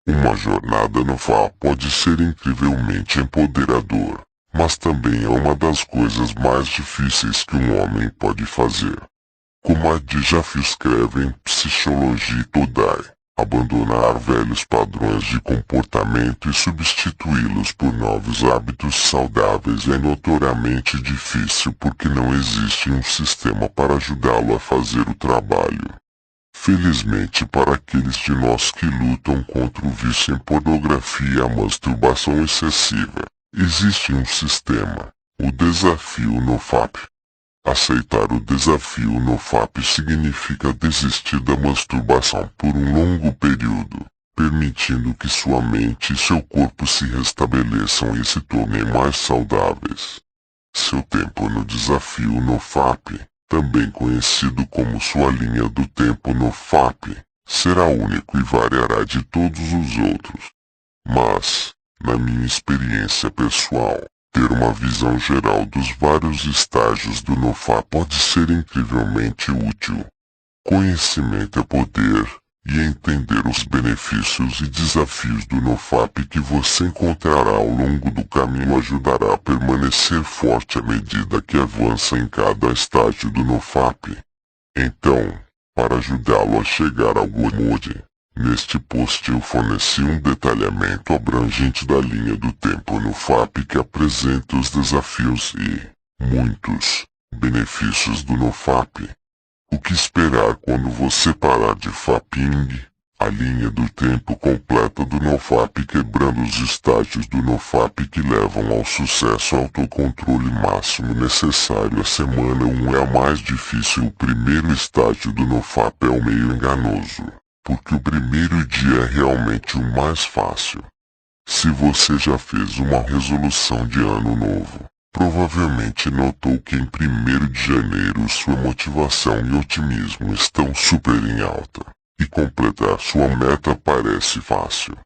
Uma jornada no FA pode ser incrivelmente empoderador, mas também é uma das coisas mais difíceis que um homem pode fazer. Como a Djaf escreve em Psicologia Todai, abandonar velhos padrões de comportamento e substituí-los por novos hábitos saudáveis é notoriamente difícil porque não existe um sistema para ajudá-lo a fazer o trabalho. Felizmente para aqueles de nós que lutam contra o vício em pornografia e a masturbação excessiva, existe um sistema, o desafio NoFap. Aceitar o desafio NoFap significa desistir da masturbação por um longo período, permitindo que sua mente e seu corpo se restabeleçam e se tornem mais saudáveis. Seu tempo no desafio NoFap, também conhecido como sua linha do tempo NoFap, será único e variará de todos os outros. Mas, na minha experiência pessoal, ter uma visão geral dos vários estágios do NoFap pode ser incrivelmente útil. Conhecimento é poder, e entender os benefícios e desafios do NoFap que você encontrará ao longo do caminho ajudará a permanecer forte à medida que avança em cada estágio do NoFap. Então, para ajudá-lo a chegar ao Godmode, neste post eu forneci um detalhamento abrangente da linha do tempo NoFap que apresenta os desafios e, muitos, benefícios do NoFap. O que esperar quando você parar de fapping? A linha do tempo completa do NoFap quebrando os estágios do NoFap que levam ao sucesso autocontrole máximo necessário. A semana 1 é a mais difícil. O primeiro estágio do NoFap é o meio enganoso, porque o primeiro dia é realmente o mais fácil. Se você já fez uma resolução de ano novo, provavelmente notou que em 1º de janeiro sua motivação e otimismo estão super em alta, e completar sua meta parece fácil.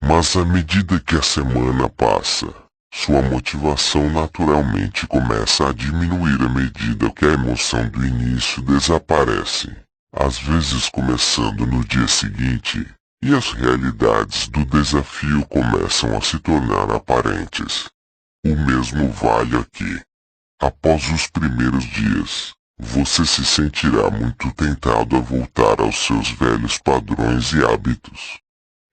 Mas à medida que a semana passa, sua motivação naturalmente começa a diminuir à medida que a emoção do início desaparece, às vezes começando no dia seguinte, e as realidades do desafio começam a se tornar aparentes. O mesmo vale aqui. Após os primeiros dias, você se sentirá muito tentado a voltar aos seus velhos padrões e hábitos.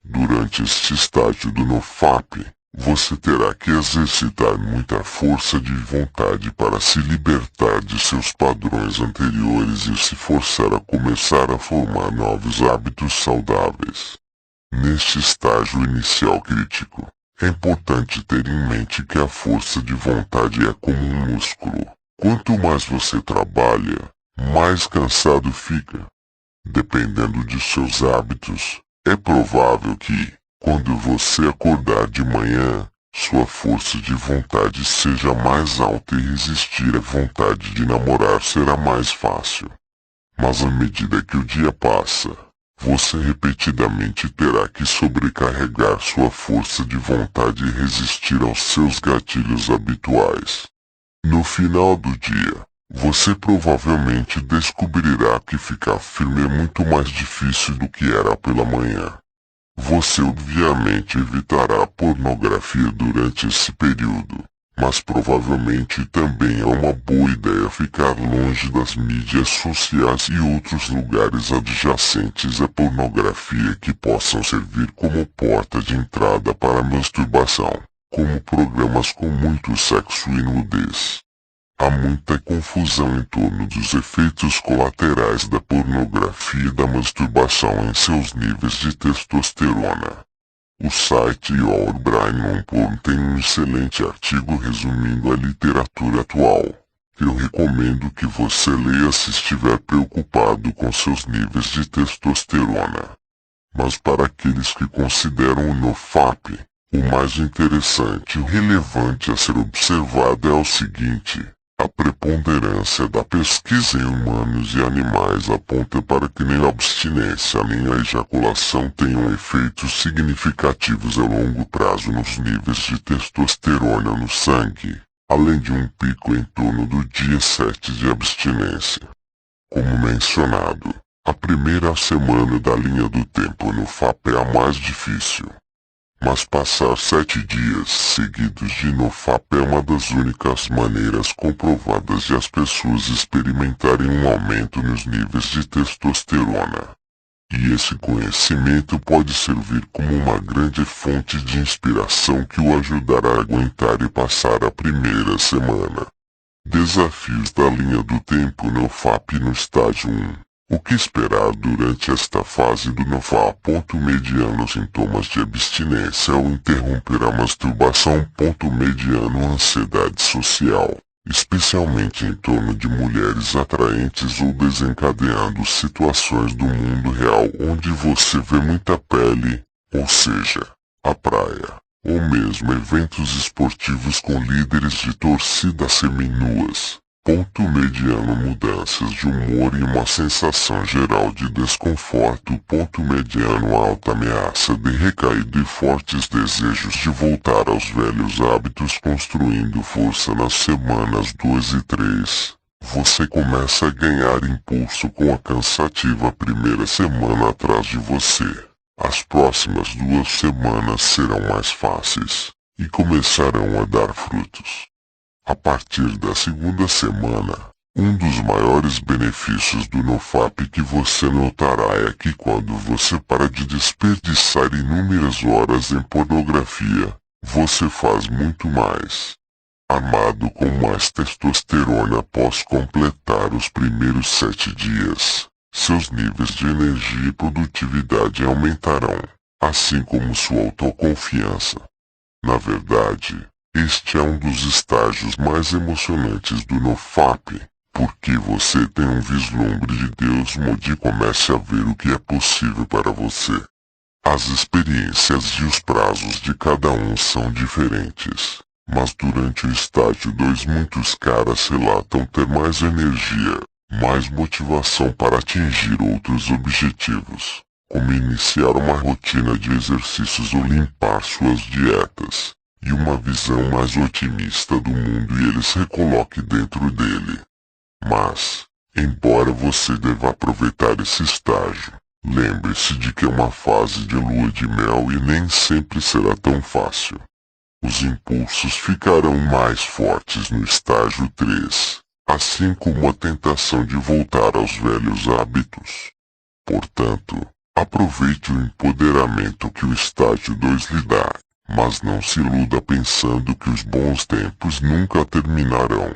Durante este estágio do NoFap, você terá que exercitar muita força de vontade para se libertar de seus padrões anteriores e se forçar a começar a formar novos hábitos saudáveis. Neste estágio inicial crítico, é importante ter em mente que a força de vontade é como um músculo. Quanto mais você trabalha, mais cansado fica. Dependendo de seus hábitos, é provável que, quando você acordar de manhã, sua força de vontade seja mais alta e resistir à vontade de namorar será mais fácil. Mas à medida que o dia passa, você repetidamente terá que sobrecarregar sua força de vontade e resistir aos seus gatilhos habituais. No final do dia, você provavelmente descobrirá que ficar firme é muito mais difícil do que era pela manhã. Você obviamente evitará a pornografia durante esse período, mas provavelmente também é uma boa ideia ficar longe das mídias sociais e outros lugares adjacentes à pornografia que possam servir como porta de entrada para a masturbação, como programas com muito sexo e nudez. Há muita confusão em torno dos efeitos colaterais da pornografia e da masturbação em seus níveis de testosterona. O site Your Brain on Porn tem um excelente artigo resumindo a literatura atual, que eu recomendo que você leia se estiver preocupado com seus níveis de testosterona. Mas para aqueles que consideram o NoFap, o mais interessante e o relevante a ser observado é o seguinte: a preponderância da pesquisa em humanos e animais aponta para que nem a abstinência nem a ejaculação tenham efeitos significativos a longo prazo nos níveis de testosterona no sangue, além de um pico em torno do dia 7 de abstinência. Como mencionado, A primeira semana da linha do tempo no FAP é a mais difícil. Mas passar 7 dias seguidos de NoFap é uma das únicas maneiras comprovadas de as pessoas experimentarem um aumento nos níveis de testosterona. E esse conhecimento pode servir como uma grande fonte de inspiração que o ajudará a aguentar e passar a primeira semana. Desafios da linha do tempo NoFap no estágio 1. O que esperar durante esta fase do NoFap? Mediano sintomas de abstinência ao interromper a masturbação. Mediano ansiedade social, especialmente em torno de mulheres atraentes ou desencadeando situações do mundo real onde você vê muita pele, ou seja, a praia, ou mesmo eventos esportivos com líderes de torcida seminuas. Mediano mudanças de humor e uma sensação geral de desconforto. Mediano alta ameaça de recaída e fortes desejos de voltar aos velhos hábitos construindo força nas semanas 2 e 3. Você começa a ganhar impulso com a cansativa primeira semana atrás de você. As próximas 2 semanas serão mais fáceis e começarão a dar frutos. A partir da segunda semana, um dos maiores benefícios do NoFap que você notará é que quando você para de desperdiçar inúmeras horas em pornografia, você faz muito mais. Armado com mais testosterona após completar os primeiros 7 dias, seus níveis de energia e produtividade aumentarão, assim como sua autoconfiança. Na verdade, este é um dos estágios mais emocionantes do NoFap, porque você tem um vislumbre de Deus onde comece a ver o que é possível para você. As experiências e os prazos de cada um são diferentes, mas durante o estágio 2 muitos caras relatam ter mais energia, mais motivação para atingir outros objetivos, como iniciar uma rotina de exercícios ou limpar suas dietas, e uma visão mais otimista do mundo e ele se recoloque dentro dele. Mas, embora você deva aproveitar esse estágio, lembre-se de que é uma fase de lua de mel e nem sempre será tão fácil. Os impulsos ficarão mais fortes no estágio 3, assim como a tentação de voltar aos velhos hábitos. Portanto, aproveite o empoderamento que o estágio 2 lhe dá. Mas não se iluda pensando que os bons tempos nunca terminarão.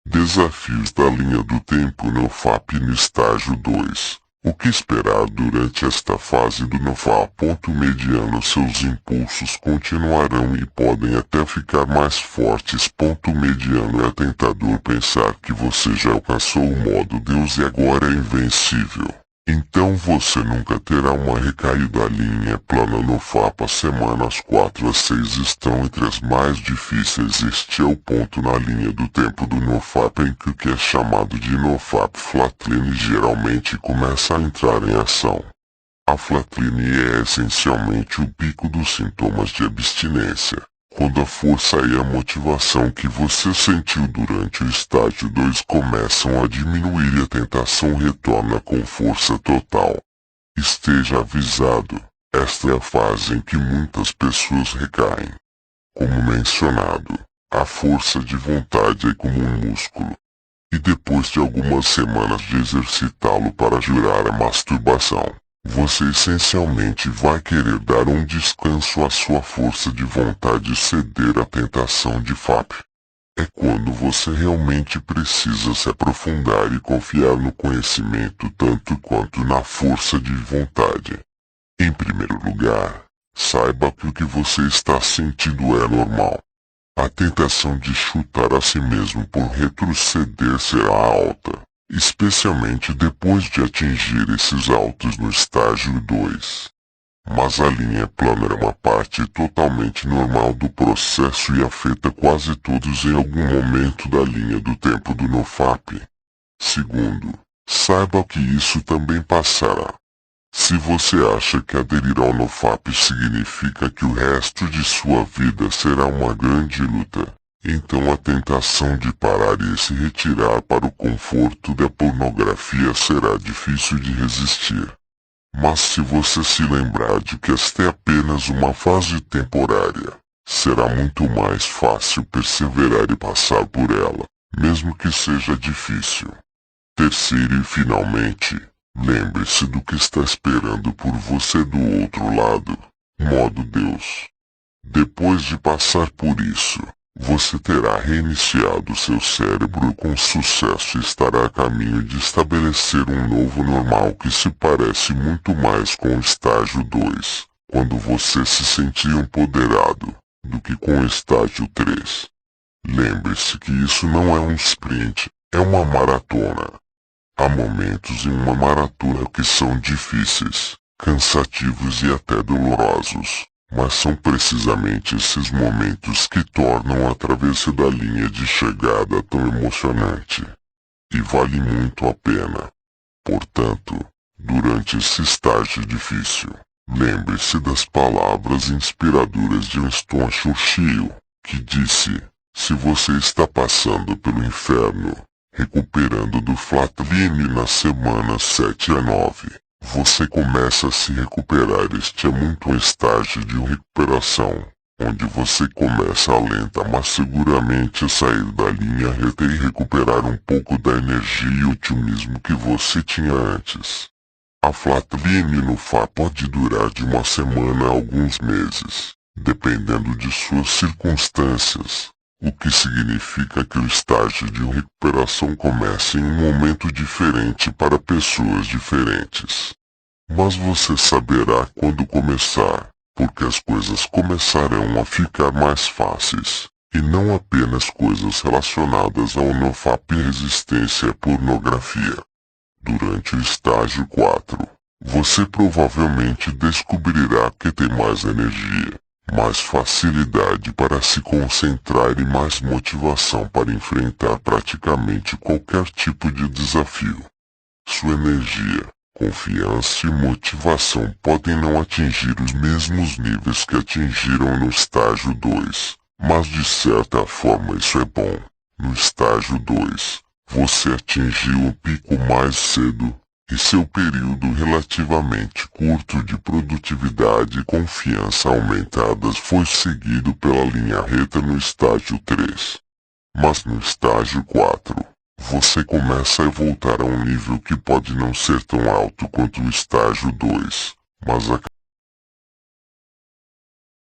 Desafios da linha do tempo NoFap no estágio 2. O que esperar durante esta fase do NoFap? Mediano seus impulsos continuarão e podem até ficar mais fortes. Mediano é tentador pensar que você já alcançou o modo Deus e agora é invencível. Então você nunca terá uma recaída. A linha plana NoFap. As semanas 4 a 6 estão entre as mais difíceis. Este é o ponto na linha do tempo do NoFap em que o que é chamado de NoFap Flatline geralmente começa a entrar em ação. A flatline é essencialmente o pico dos sintomas de abstinência, quando a força e a motivação que você sentiu durante o estágio 2 começam a diminuir e a tentação retorna com força total. Esteja avisado, esta é a fase em que muitas pessoas recaem. Como mencionado, a força de vontade é como um músculo, e depois de algumas semanas de exercitá-lo para jurar a masturbação, você essencialmente vai querer dar um descanso à sua força de vontade e ceder à tentação de FAP. É quando você realmente precisa se aprofundar e confiar no conhecimento tanto quanto na força de vontade. Em primeiro lugar, saiba que o que você está sentindo é normal. A tentação de chutar a si mesmo por retroceder será alta, especialmente depois de atingir esses altos no estágio 2. Mas a linha plana é uma parte totalmente normal do processo e afeta quase todos em algum momento da linha do tempo do NoFap. Segundo, saiba que isso também passará. Se você acha que aderir ao NoFap significa que o resto de sua vida será uma grande luta, Então a tentação de parar e se retirar para o conforto da pornografia será difícil de resistir. Mas se você se lembrar de que esta é apenas uma fase temporária, será muito mais fácil perseverar e passar por ela, mesmo que seja difícil. Terceiro e finalmente, lembre-se do que está esperando por você do outro lado, modo Deus. Depois de passar por isso, você terá reiniciado seu cérebro com sucesso e estará a caminho de estabelecer um novo normal que se parece muito mais com o estágio 2, quando você se sentia empoderado, do que com o estágio 3. Lembre-se que isso não é um sprint, é uma maratona. Há momentos em uma maratona que são difíceis, cansativos e até dolorosos. Mas são precisamente esses momentos que tornam a travessia da linha de chegada tão emocionante. E vale muito a pena. Portanto, durante esse estágio difícil, lembre-se das palavras inspiradoras de Winston Churchill, que disse: se você está passando pelo inferno, recuperando do flatline nas semanas 7 a 9, você começa a se recuperar. Este é muito um estágio de recuperação, onde você começa a lenta mas seguramente a sair da linha reta e recuperar um pouco da energia e otimismo que você tinha antes. A flatline no FA pode durar de uma semana a alguns meses, dependendo de suas circunstâncias, o que significa que o estágio de recuperação começa em um momento diferente para pessoas diferentes. Mas você saberá quando começar, porque as coisas começarão a ficar mais fáceis, e não apenas coisas relacionadas ao NoFap e resistência à pornografia. Durante o estágio 4, você provavelmente descobrirá que tem mais energia, mais facilidade para se concentrar e mais motivação para enfrentar praticamente qualquer tipo de desafio. Sua energia, confiança e motivação podem não atingir os mesmos níveis que atingiram no estágio 2, mas de certa forma isso é bom. No estágio 2, você atingiu o pico mais cedo, e seu período relativamente curto de produtividade e confiança aumentadas foi seguido pela linha reta no estágio 3. Mas no estágio 4, você começa a voltar a um nível que pode não ser tão alto quanto o estágio 2, mas